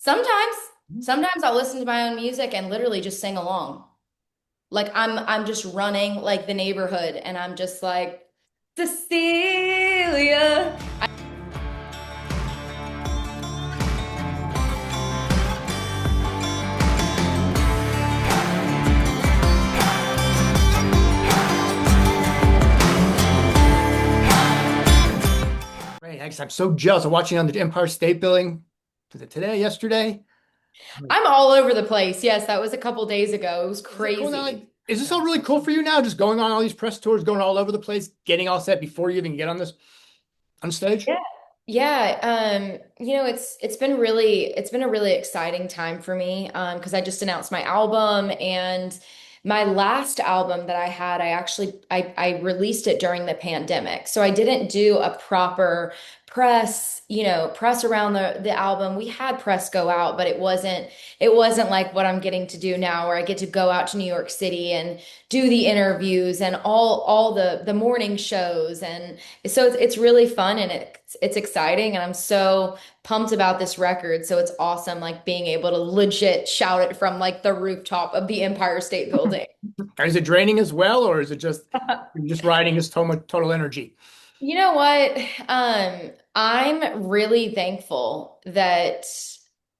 Sometimes, sometimes I'll listen to my own music and literally just sing along. Like I'm just running like the neighborhood and I'm just like, Cecilia. Right. I'm so jealous of watching on the Empire State Building. Was it today, yesterday? Like, I'm all over the place. Yes, that was a couple days ago. It was is it cool now? crazy. Is this all really cool for you now? Just going on all these press tours, going all over the place, getting all set before you even get on stage? Yeah. Yeah, it's been a really exciting time for me because I just announced my album and my last album that I had, I released it during the pandemic. So I didn't do a proper press around the album. We had press go out, but it wasn't like what I'm getting to do now where I get to go out to New York City and do the interviews and all the morning shows and so it's really fun and it's exciting and I'm so pumped about this record. So it's awesome like being able to legit shout it from like the rooftop of the Empire State Building. Is it draining as well, or is it just you're just riding this total energy? You know what? I'm really thankful that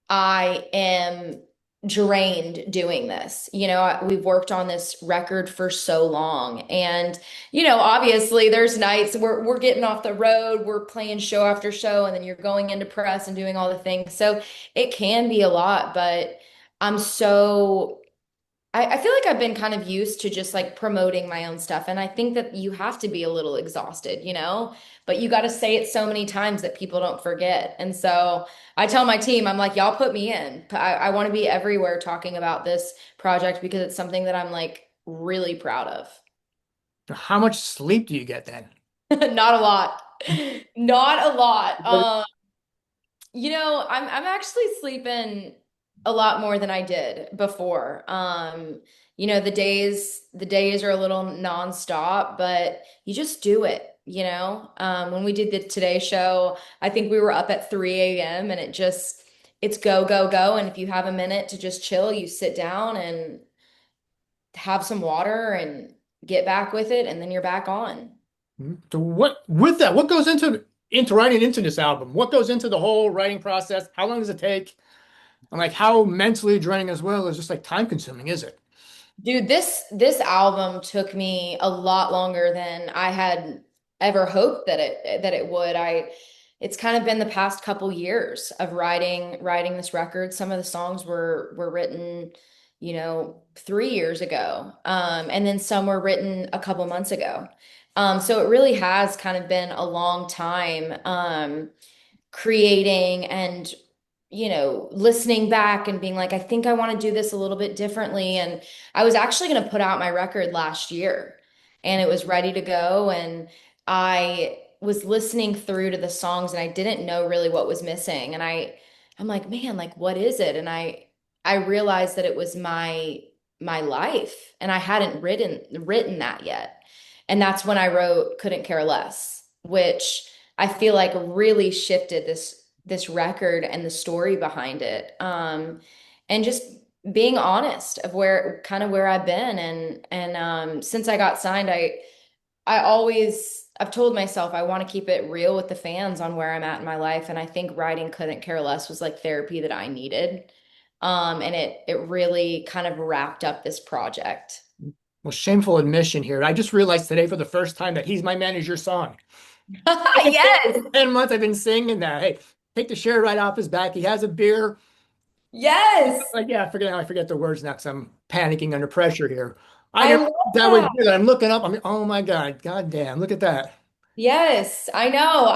I am drained doing this. We've worked on this record for so long. And, obviously there's nights we're getting off the road, we're playing show after show, and then you're going into press and doing all the things. So it can be a lot, but I'm so I feel like I've been kind of used to just like promoting my own stuff. And I think that you have to be a little exhausted, but you got to say it so many times that people don't forget. And so I tell my team, I'm like, y'all put me in. I want to be everywhere talking about this project because it's something that I'm like really proud of. How much sleep do you get then? Not a lot. Not a lot. I'm actually sleeping a lot more than I did before. The days are a little nonstop, but you just do it. When we did the Today Show, I think we were up at 3 a.m. and it's go, go, go. And if you have a minute to just chill, you sit down and have some water and get back with it, and then you're back on. So what with that? What goes into writing into this album? What goes into the whole writing process? How long does it take? And like how mentally draining as well is just like time consuming, is it? Dude, this album took me a lot longer than I had ever hoped that it would. It's kind of been the past couple years of writing this record. Some of the songs were written, 3 years ago. And then some were written a couple months ago. So it really has kind of been a long time creating and listening back and being like, I think I want to do this a little bit differently. And I was actually going to put out my record last year and it was ready to go. And I was listening through to the songs and I didn't know really what was missing. And I'm like, man, like, what is it? And I realized that it was my life and I hadn't written that yet. And that's when I wrote Couldn't Care Less, which I feel like really shifted this record and the story behind it. And just being honest of where I've been and since I got signed, I've told myself I want to keep it real with the fans on where I'm at in my life. And I think writing Couldn't Care Less was like therapy that I needed. And it really kind of wrapped up this project. Well, shameful admission here. I just realized today for the first time that he's my manager's song. Yes. 10 months I've been singing that. Hey, take the shirt right off his back. He has a beer. Yes. Like, yeah, I forget the words now because I'm panicking under pressure here. I I didn't love that was that. good. I'm looking up. Oh my God. God damn. Look at that. Yes, I know.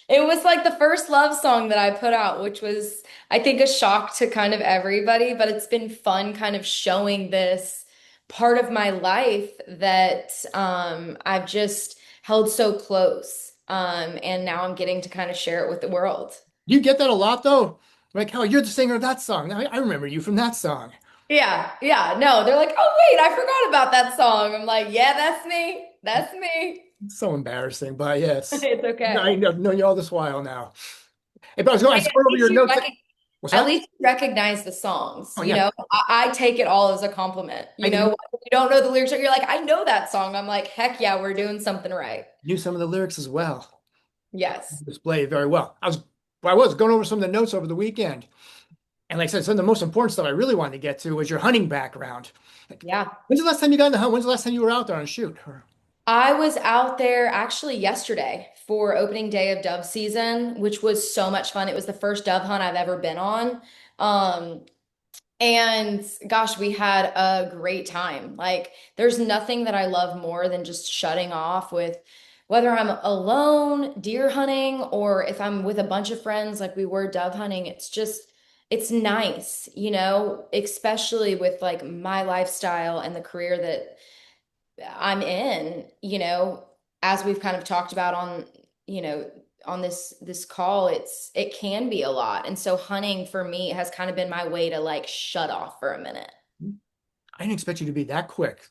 It was like the first love song that I put out, which was I think a shock to kind of everybody, but it's been fun kind of showing this part of my life that I've just held so close. And now I'm getting to kind of share it with the world. You get that a lot though. Like, oh, you're the singer of that song. I remember you from that song. Yeah, yeah. No, they're like, "Oh, wait, I forgot about that song." I'm like, "Yeah, that's me. That's me." It's so embarrassing, but yes. It's I okay. know you all this while now. Hey, but I was Hey, going at over least your you notes. recognize. What's At that? least you recognize the songs. Oh yeah, I take it all as a compliment. I When you don't know the lyrics, you're like, I know that song. I'm like, heck yeah, we're doing something right. knew some of the lyrics as well. Yes. Display it very well. I was going over some of the notes over the weekend, and like I said, some of the most important stuff I really wanted to get to was your hunting background. Like, Yeah. when's the last time you got in the hunt? When's the last time you were out there on a shoot? I was out there actually yesterday for opening day of dove season, which was so much fun. It was the first dove hunt I've ever been on. Um, And gosh, we had a great time. Like, there's nothing that I love more than just shutting off with whether I'm alone deer hunting or if I'm with a bunch of friends like we were dove hunting. It's nice, especially with like my lifestyle and the career that I'm in, as we've kind of talked about you know, on this call, it can be a lot. And so hunting for me has kind of been my way to like shut off for a minute. I didn't expect you to be that quick.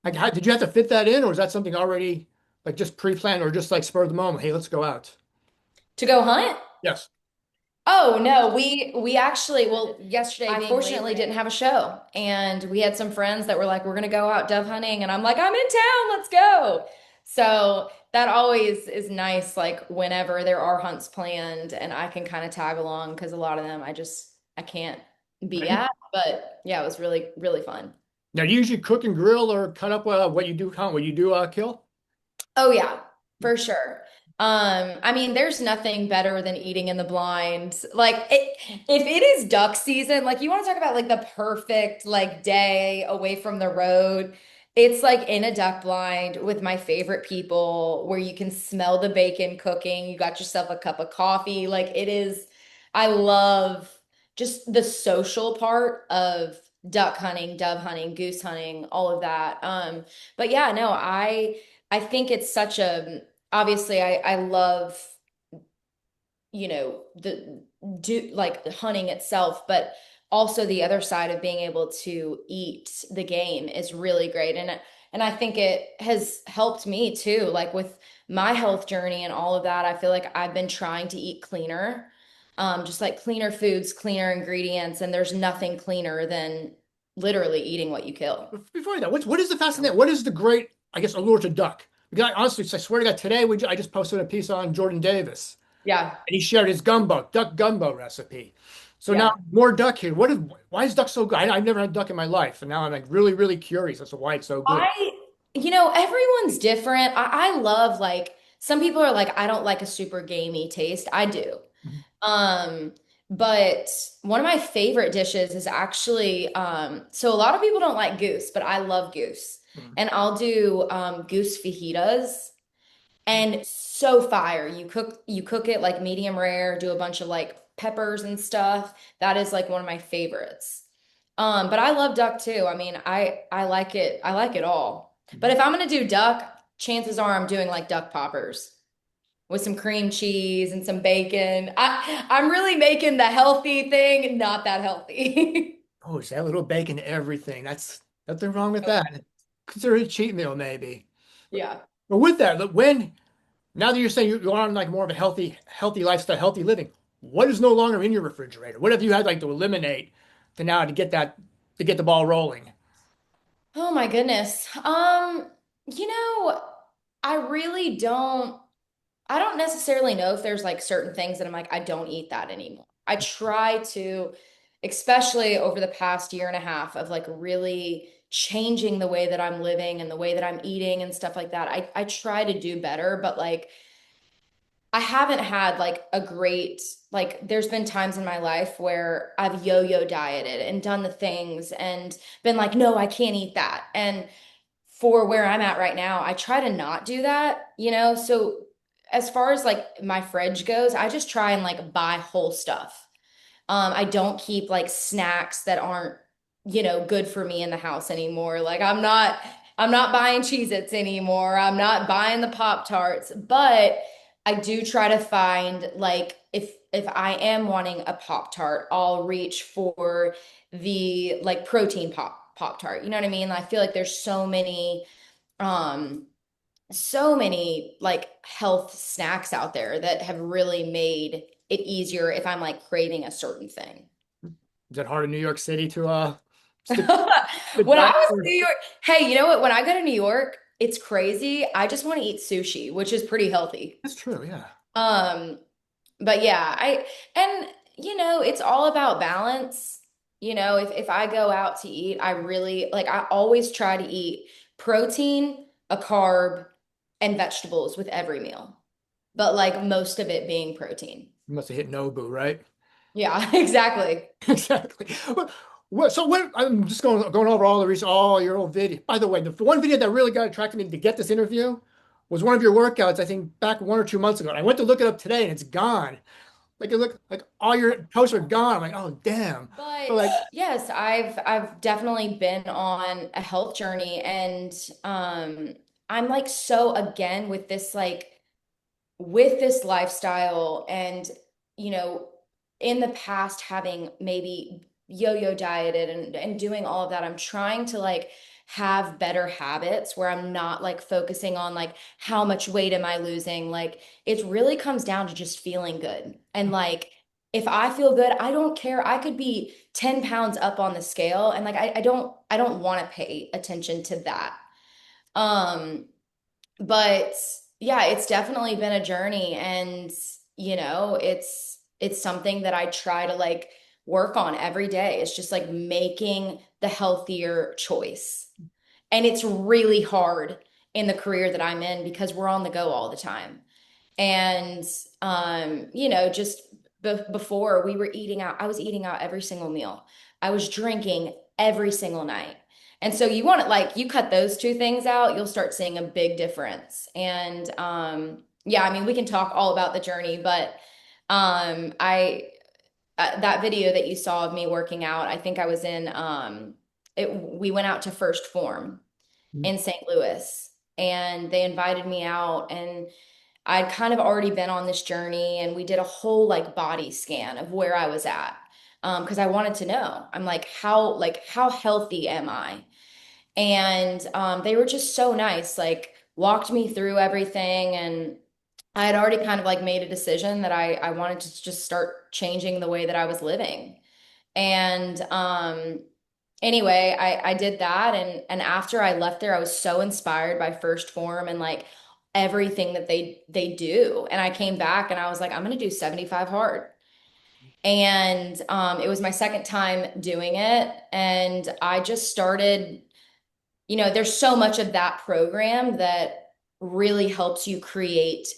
Like, did you have to fit that in, or is that something already like just pre-planned, or just like spur of the moment? Hey, let's go out. To go hunt? Yes. Oh no, we actually, well, yesterday I Being fortunately Labor didn't Day. have a show, and we had some friends that were like, "We're gonna go out dove hunting," and I'm like, "I'm in town, let's go." So that always is nice, like whenever there are hunts planned, and I can kind of tag along because a lot of them I can't be Right. at, but yeah, it was really really fun. Now, do you usually cook and grill or cut up what you do hunt, what you do kill? Oh yeah, for sure. I mean, there's nothing better than eating in the blind. If it is duck season, like you want to talk about like the perfect like day away from the road, it's like in a duck blind with my favorite people where you can smell the bacon cooking. You got yourself a cup of coffee. Like it is, I love just the social part of duck hunting, dove hunting, goose hunting, all of that. But yeah, no, I think it's such a obviously I love, the do like hunting itself, but also the other side of being able to eat the game is really great. And I think it has helped me too, like with my health journey and all of that. I feel like I've been trying to eat cleaner. Just like cleaner foods, cleaner ingredients, and there's nothing cleaner than literally eating what you kill. Before that, what is the fascinating? What is the great, I guess, allure to duck? Because honestly, I swear to God, today I just posted a piece on Jordan Davis, Yeah. and he shared his duck gumbo recipe. So now Yeah. more duck here. Why is duck so good? I've never had duck in my life, and now I'm like really, really curious as to why it's so good. I, everyone's different. I love like some people are like, I don't like a super gamey taste. I do. Mhm. Um, but one of my favorite dishes is actually, so a lot of people don't like goose, but I love goose. Mhm. And I'll do goose fajitas and so fire. You cook it like medium rare, do a bunch of like peppers and stuff. That is like one of my favorites. But I love duck too. I mean, I like it. I like it all. But Mhm. if I'm gonna do duck, chances are I'm doing like duck poppers with some cream cheese and some bacon. I'm really making the healthy thing, not that healthy. Oh, is that little bacon everything? That's nothing wrong with that. Consider it a cheat meal, maybe. Yeah. But with that, look, when now that you're saying you're on like more of a healthy lifestyle, healthy living, what is no longer in your refrigerator? What have you had like to eliminate to get the ball rolling? Oh my goodness. You know, I really don't. I don't necessarily know if there's like certain things that I'm like, I don't eat that anymore. I try to, especially over the past year and a half of like really changing the way that I'm living and the way that I'm eating and stuff like that. I try to do better, but like I haven't had like a great, like there's been times in my life where I've yo-yo dieted and done the things and been like, no, I can't eat that. And for where I'm at right now, I try to not do that, So as far as like my fridge goes, I just try and like buy whole stuff. I don't keep like snacks that aren't, good for me in the house anymore. Like I'm not buying Cheez-Its anymore. I'm not buying the Pop-Tarts, but I do try to find like if I am wanting a Pop-Tart, I'll reach for the like protein Pop-Tart. You know what I mean? I feel like there's um so many like health snacks out there that have really made it easier if I'm like craving a certain thing. Is it hard in New York City to stick to When I diet? was in New York, hey, you know what? When I go to New York, it's crazy. I just want to eat sushi, which is pretty healthy. That's true, yeah. Um, but yeah, and it's all about balance. If I go out to eat, I really like I always try to eat protein, a carb, and vegetables with every meal. But like most of it being protein. You must have hit Nobu, right? Yeah, exactly. Exactly. So what? I'm just going over all the research, all your old video. By the way, the one video that really got attracted me to get this interview was one of your workouts, I think back 1 or 2 months ago. And I went to look it up today and it's gone. Like it looked like all your posts are gone. I'm like, oh damn. So But like, yes, I've definitely been on a health journey and I'm like so again with this lifestyle and you know in the past having maybe yo-yo dieted and doing all of that, I'm trying to like have better habits where I'm not like focusing on like how much weight am I losing. Like it really comes down to just feeling good. And like if I feel good, I don't care. I could be 10 pounds up on the scale and like I don't want to pay attention to that. um but yeah, it's definitely been a journey and it's something that I try to like work on every day. It's just like making the healthier choice. And it's really hard in the career that I'm in because we're on the go all the time. And just before we were eating out, I was eating out every single meal. I was drinking every single night. And so you want to like you cut those two things out, you'll start seeing a big difference. And yeah, I mean, we can talk all about the journey, but I that video that you saw of me working out, I think I was in we went out to First Form in St. Louis and they invited me out and I'd kind of already been on this journey and we did a whole like body scan of where I was at. Because I wanted to know. I'm like how healthy am I? And they were just so nice, like walked me through everything and I had already kind of like made a decision that I wanted to just start changing the way that I was living. And anyway, I did that and after I left there, I was so inspired by First Form and like everything that they do. And I came back and I was like, I'm gonna do 75 hard. And it was my second time doing it. And I just started, there's so much of that program that really helps you create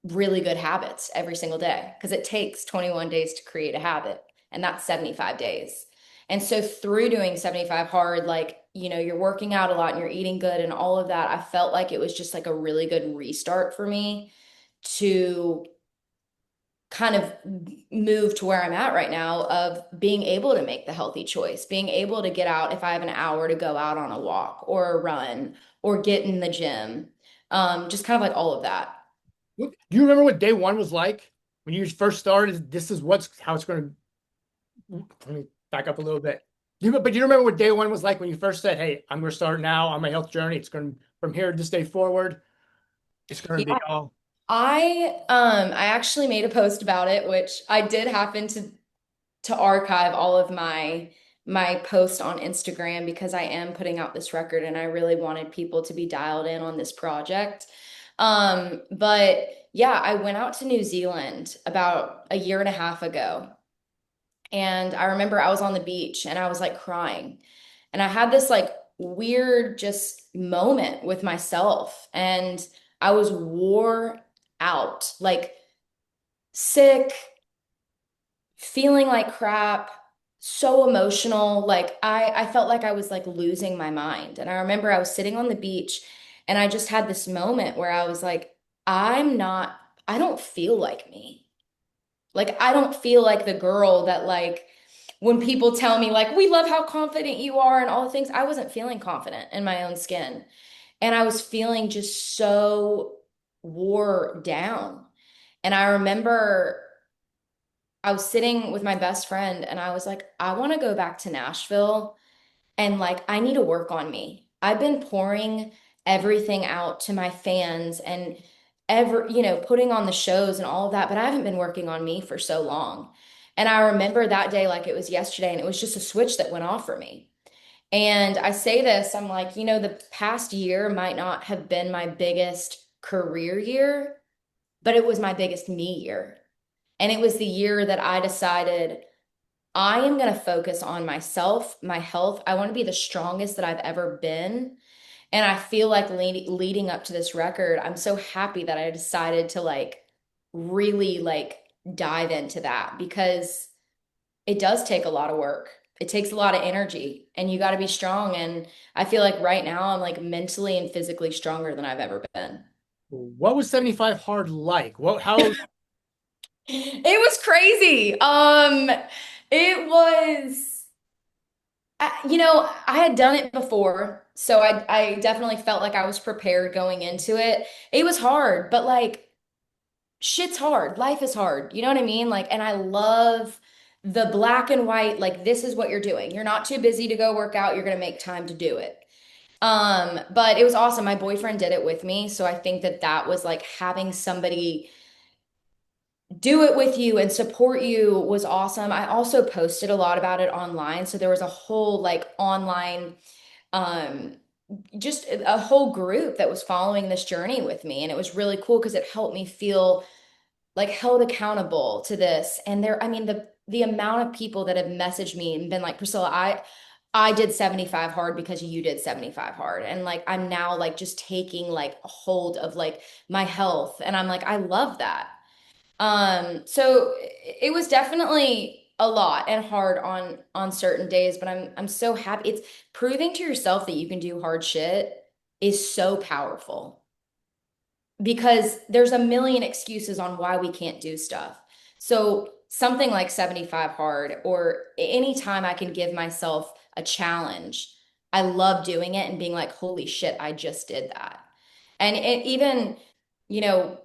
really good habits every single day because it takes 21 days to create a habit and that's 75 days. And so through doing 75 hard, like, you're working out a lot and you're eating good and all of that, I felt like it was just like a really good restart for me to kind of move to where I'm at right now of being able to make the healthy choice, being able to get out if I have an hour to go out on a walk or a run or get in the gym. Just kind of like all of that. do you remember what day one was like when you first started? This is how it's going to. Let me back up a little bit. But do you remember what day one was like when you first said, "Hey, I'm going to start now on my health journey. It's going from here this day forward. It's going to Yeah. be all." I actually made a post about it, which I did happen to archive all of my posts on Instagram because I am putting out this record and I really wanted people to be dialed in on this project. But yeah, I went out to New Zealand about a year and a half ago. And I remember I was on the beach and I was like crying. And I had this like weird just moment with myself. And I was wore out, like sick, feeling like crap, so emotional. Like I felt like I was like losing my mind. And I remember I was sitting on the beach and I just had this moment where I was like, I don't feel like me. Like I don't feel like the girl that like when people tell me like we love how confident you are and all the things, I wasn't feeling confident in my own skin. And I was feeling just so wore down. And I remember I was sitting with my best friend and I was like, I want to go back to Nashville and like I need to work on me. I've been pouring everything out to my fans and ever, putting on the shows and all of that, but I haven't been working on me for so long. And I remember that day like it was yesterday, and it was just a switch that went off for me. And I say this, I'm like, the past year might not have been my biggest career year, but it was my biggest me year. And it was the year that I decided I am going to focus on myself, my health. I want to be the strongest that I've ever been. And I feel like leading up to this record, I'm so happy that I decided to like really like dive into that because it does take a lot of work. It takes a lot of energy and you got to be strong. And I feel like right now I'm like mentally and physically stronger than I've ever been. What was 75 hard like? How It was crazy. It was, I had done it before, so I definitely felt like I was prepared going into it. It was hard, but like shit's hard. Life is hard. You know what I mean? Like, and I love the black and white, like this is what you're doing. You're not too busy to go work out. You're gonna make time to do it. But it was awesome. My boyfriend did it with me, so I think that that was like having somebody do it with you and support you was awesome. I also posted a lot about it online, so there was a whole like online um just a whole group that was following this journey with me, and it was really cool because it helped me feel like held accountable to this. And there, I mean, the amount of people that have messaged me and been like, Priscilla, I did 75 hard because you did 75 hard. And like I'm now like just taking like a hold of like my health. And I'm like, I love that. So it was definitely a lot and hard on certain days, but I'm so happy. It's proving to yourself that you can do hard shit is so powerful because there's a million excuses on why we can't do stuff. So something like 75 hard or anytime I can give myself a challenge, I love doing it and being like, holy shit, I just did that. And even, you know,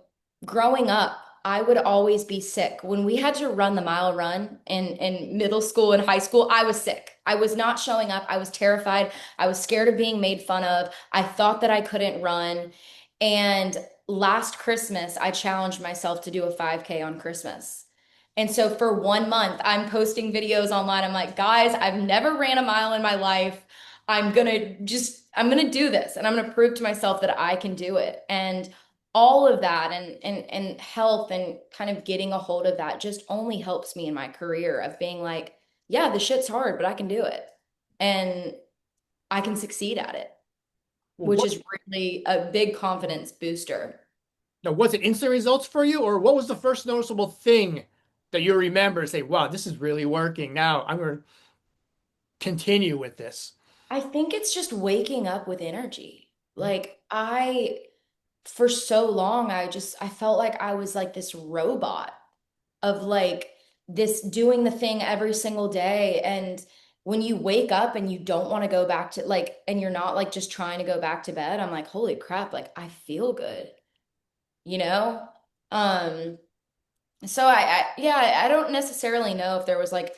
growing up, I would always be sick. When we had to run the mile run in middle school and high school, I was sick. I was not showing up. I was terrified. I was scared of being made fun of. I thought that I couldn't run. And last Christmas, I challenged myself to do a 5K on Christmas. And so for 1 month, I'm posting videos online. I'm like, guys, I've never ran a mile in my life. I'm gonna do this and I'm gonna prove to myself that I can do it. And all of that and health and kind of getting a hold of that just only helps me in my career of being like, yeah, the shit's hard, but I can do it. And I can succeed at it, which what is really a big confidence booster. now was it instant results for you, or what was the first noticeable thing that you remember and say, wow, this is really working. Now I'm going to continue with this. I think it's just waking up with energy. Like for so long, I felt like I was like this robot of like this doing the thing every single day. And when you wake up and you don't want to go back to like, and you're not like just trying to go back to bed, I'm like, holy crap, like I feel good, you know? Um, so yeah, I don't necessarily know if there was like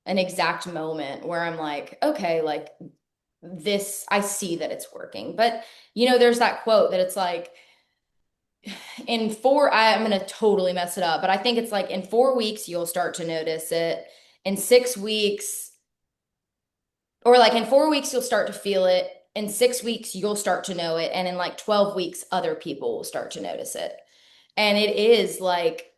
an exact moment where I'm like, okay, like this, I see that it's working. But there's that quote that it's like I'm gonna totally mess it up, but I think it's like in 4 weeks you'll start to notice it. In 6 weeks, or like in 4 weeks you'll start to feel it. In 6 weeks you'll start to know it, and in like 12 weeks other people will start to notice it. And it is like,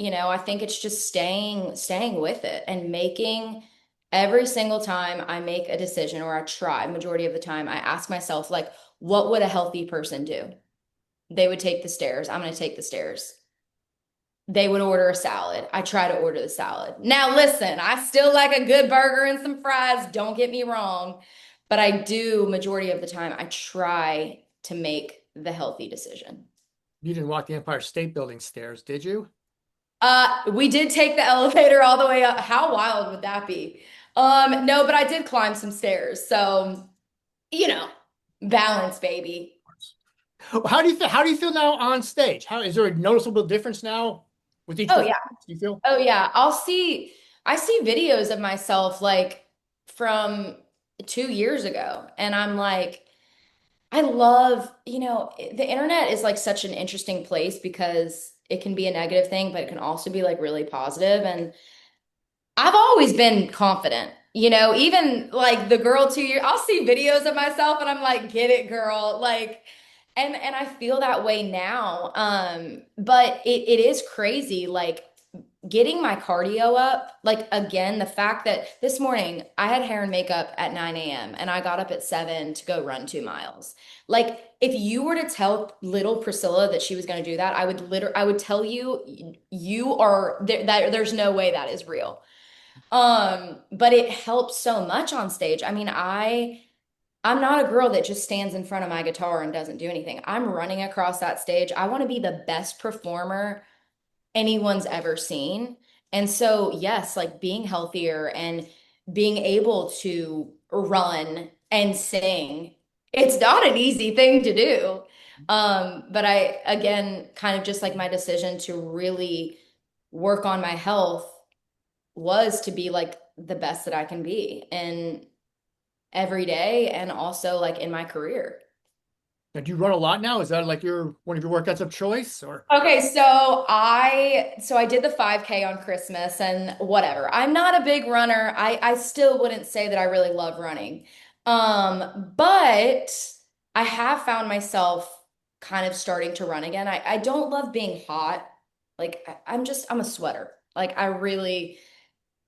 I think it's just staying with it and making every single time I make a decision or I try, majority of the time, I ask myself, like, what would a healthy person do? They would take the stairs. I'm going to take the stairs. They would order a salad. I try to order the salad. Now, listen, I still like a good burger and some fries. Don't get me wrong. But I do, majority of the time, I try to make the healthy decision. You didn't walk the Empire State Building stairs, did you? We did take the elevator all the way up. How wild would that be? No, but I did climb some stairs. So, you know, balance, baby. How do you feel now on stage? How is there a noticeable difference now with each Oh yeah. performance? Do you feel? Oh yeah. I see videos of myself like from 2 years ago, and I'm like, I love, the internet is like such an interesting place because it can be a negative thing, but it can also be like really positive. And I've always been confident, even like the girl 2 years, I'll see videos of myself and I'm like, get it, girl. Like, and I feel that way now. But it is crazy, like getting my cardio up. Like again, the fact that this morning I had hair and makeup at 9 a.m. and I got up at 7 to go run 2 miles. Like if you were to tell little Priscilla that she was going to do that, I would tell you, you are there, that there's no way that is real. But it helps so much on stage. I mean, I'm not a girl that just stands in front of my guitar and doesn't do anything. I'm running across that stage. I want to be the best performer anyone's ever seen. And so, yes, like being healthier and being able to run and sing, it's not an easy thing to do. But I, again, kind of just like my decision to really work on my health was to be like the best that I can be in every day and also like in my career. Now, do you run a lot now? Is that like your one of your workouts of choice, or? Okay, so I did the 5K on Christmas and whatever. I'm not a big runner. I still wouldn't say that I really love running. But I have found myself kind of starting to run again. I don't love being hot. Like I'm a sweater. Like I really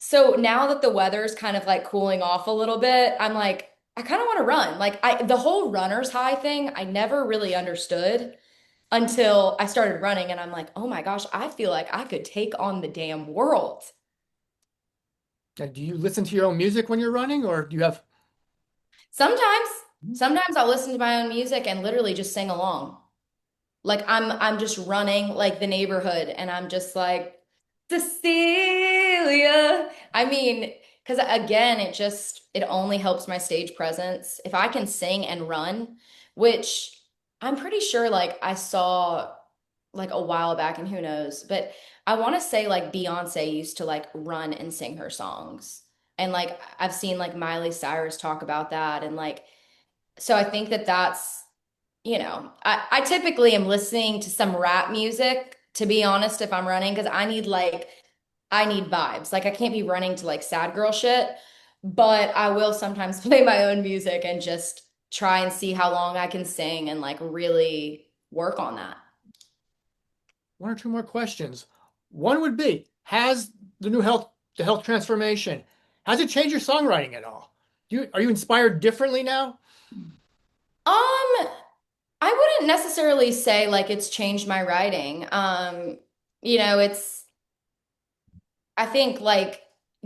So now that the weather's kind of like cooling off a little bit, I'm like, I kind of want to run. Like the whole runner's high thing, I never really understood until I started running and I'm like, oh my gosh, I feel like I could take on the damn world. Do you listen to your own music when you're running, or do you have? Sometimes, sometimes I'll listen to my own music and literally just sing along. Like I'm just running like the neighborhood and I'm just like Cecilia. I mean, because again, it only helps my stage presence. If I can sing and run, which I'm pretty sure like I saw like a while back and who knows, but I want to say like Beyonce used to like run and sing her songs. And like I've seen like Miley Cyrus talk about that and like so I think that I typically am listening to some rap music, to be honest, if I'm running, because I need vibes. Like I can't be running to like sad girl shit, but I will sometimes play my own music and just try and see how long I can sing and like really work on that. One or two more questions. One would be, has the health transformation, has it changed your songwriting at all? Are you inspired differently now? Um, I wouldn't necessarily say like it's changed my writing. It's I think like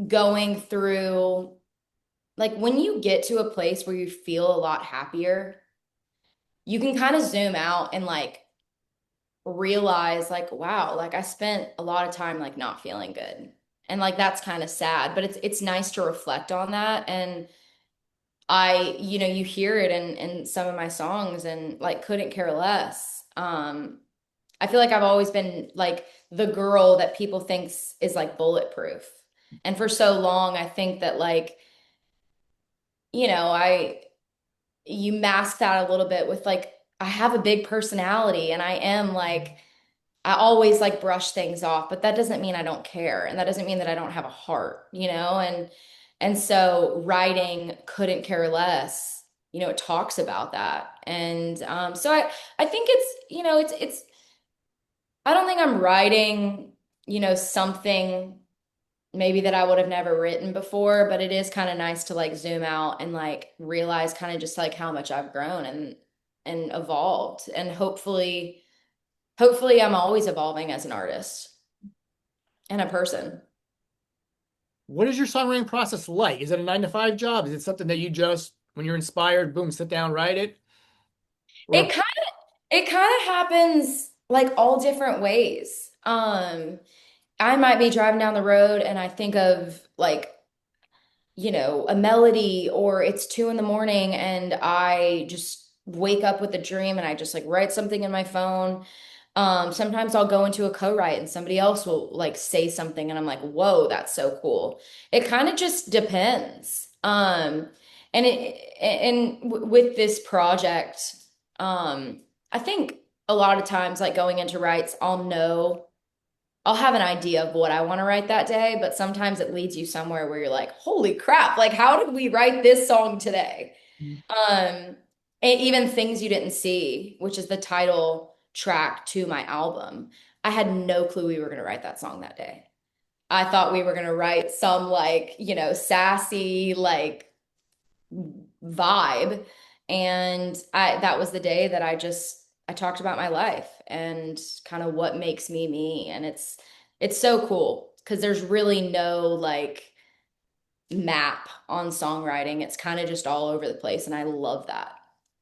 going through like when you get to a place where you feel a lot happier, you can kind of zoom out and like realize like, wow, like I spent a lot of time like not feeling good. And like that's kind of sad, but it's nice to reflect on that. And you hear it in some of my songs and like couldn't care less. I feel like I've always been like the girl that people thinks is like bulletproof. And for so long, I think that like, I you mask that a little bit with like I have a big personality and I am like I always like brush things off, but that doesn't mean I don't care and that doesn't mean that I don't have a heart. And so writing couldn't care less. It talks about that. And so I think it's I don't think I'm writing, something maybe that I would have never written before, but it is kind of nice to like zoom out and like realize kind of just like how much I've grown and evolved. And hopefully I'm always evolving as an artist and a person. What is your songwriting process like? Is it a 9 to 5 job? Is it something that you just, when you're inspired, boom, sit down, write it? It Or kind it kind of happens like all different ways. I might be driving down the road and I think of like a melody or it's 2 in the morning and I just wake up with a dream and I just like write something in my phone. Sometimes I'll go into a co-write and somebody else will like say something and I'm like, whoa, that's so cool. It kind of just depends. And with this project. I think a lot of times, like going into writes, I'll have an idea of what I want to write that day, but sometimes it leads you somewhere where you're like, holy crap, like how did we write this song today? Mm. Um, and even Things You Didn't See, which is the title track to my album. I had no clue we were going to write that song that day. I thought we were going to write some like, sassy like vibe. And that was the day that I talked about my life and kind of what makes me me. And it's so cool because there's really no like map on songwriting. It's kind of just all over the place, and I love that.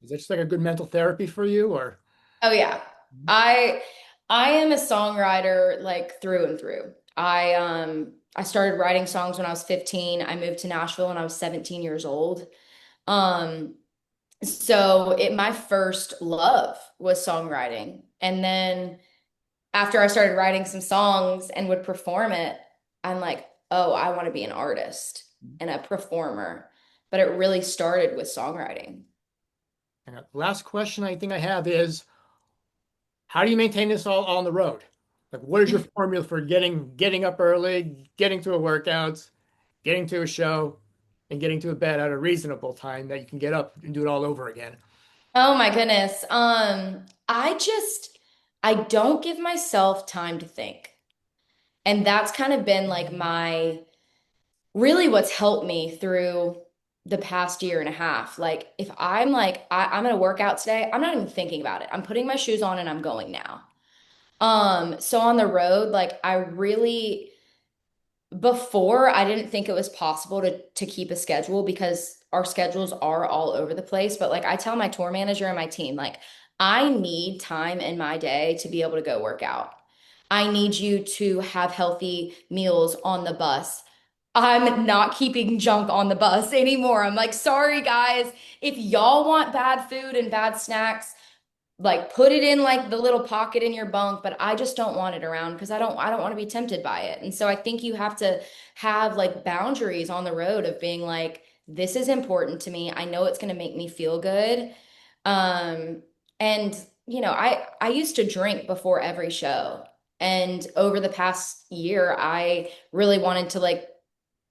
Is that just like a good mental therapy for you, or? Oh yeah. I I am a songwriter like through and through. I started writing songs when I was 15. I moved to Nashville when I was 17 years old. Um so my first love was songwriting. And then after I started writing some songs and would perform it, I'm like, "Oh, I want to be an artist and a performer." But it really started with songwriting. And the last question I think I have is, how do you maintain this all on the road? Like, what is your formula for getting up early, getting to a workout, getting to a show, and getting to a bed at a reasonable time that you can get up and do it all over again? Oh my goodness. I don't give myself time to think. And that's kind of been like my really what's helped me through the past year and a half. Like if I'm like I'm gonna work out today, I'm not even thinking about it. I'm putting my shoes on and I'm going now. So on the road, like I really before I didn't think it was possible to keep a schedule because our schedules are all over the place. But like I tell my tour manager and my team, like I need time in my day to be able to go work out. I need you to have healthy meals on the bus. I'm not keeping junk on the bus anymore. I'm like, sorry guys, if y'all want bad food and bad snacks, like put it in like the little pocket in your bunk, but I just don't want it around because I don't want to be tempted by it. And so I think you have to have like boundaries on the road of being like, this is important to me. I know it's going to make me feel good. Um, and I used to drink before every show. And over the past year, I really wanted to like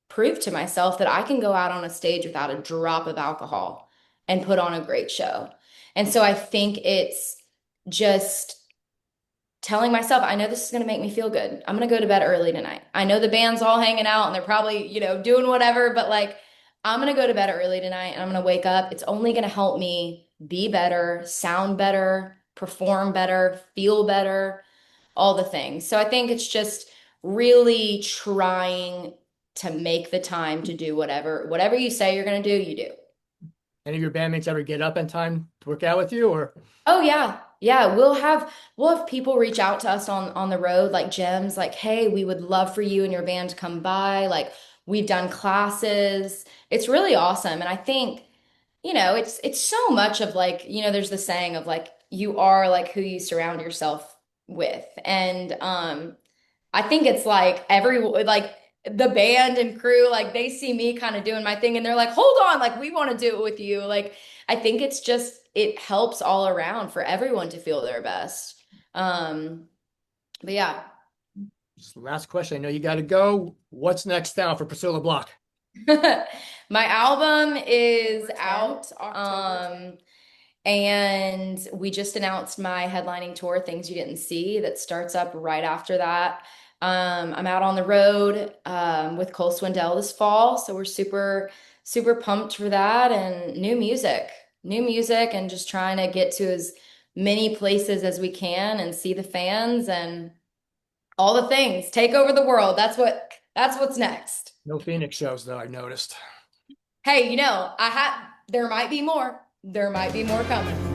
prove to myself that I can go out on a stage without a drop of alcohol and put on a great show. And so I think it's just telling myself, I know this is going to make me feel good. I'm going to go to bed early tonight. I know the band's all hanging out and they're probably, doing whatever, but like I'm going to go to bed early tonight and I'm going to wake up. It's only going to help me be better, sound better, perform better, feel better, all the things. So I think it's just really trying to make the time to do whatever you say you're going to do, you do. Any of your bandmates ever get up in time to work out with you, or? Oh yeah. Yeah, we'll have people reach out to us on the road like gems like, "Hey, we would love for you and your band to come by." Like we've done classes. It's really awesome. And I think, it's so much of like, there's the saying of like you are like who you surround yourself with. And I think it's like like the band and crew, like they see me kind of doing my thing and they're like, hold on, like we want to do it with you. Like I think it helps all around for everyone to feel their best. Um, but yeah. Just the last question. I know you got to go. What's next now for Priscilla Block? My album is October 10, out. October 10. And we just announced my headlining tour, Things You Didn't See, that starts up right after that. I'm out on the road with Cole Swindell this fall, so we're super, super pumped for that and new music, and just trying to get to as many places as we can and see the fans and all the things, take over the world. That's what's next. No Phoenix shows, though, I noticed. Hey, there might be more. There might be more coming.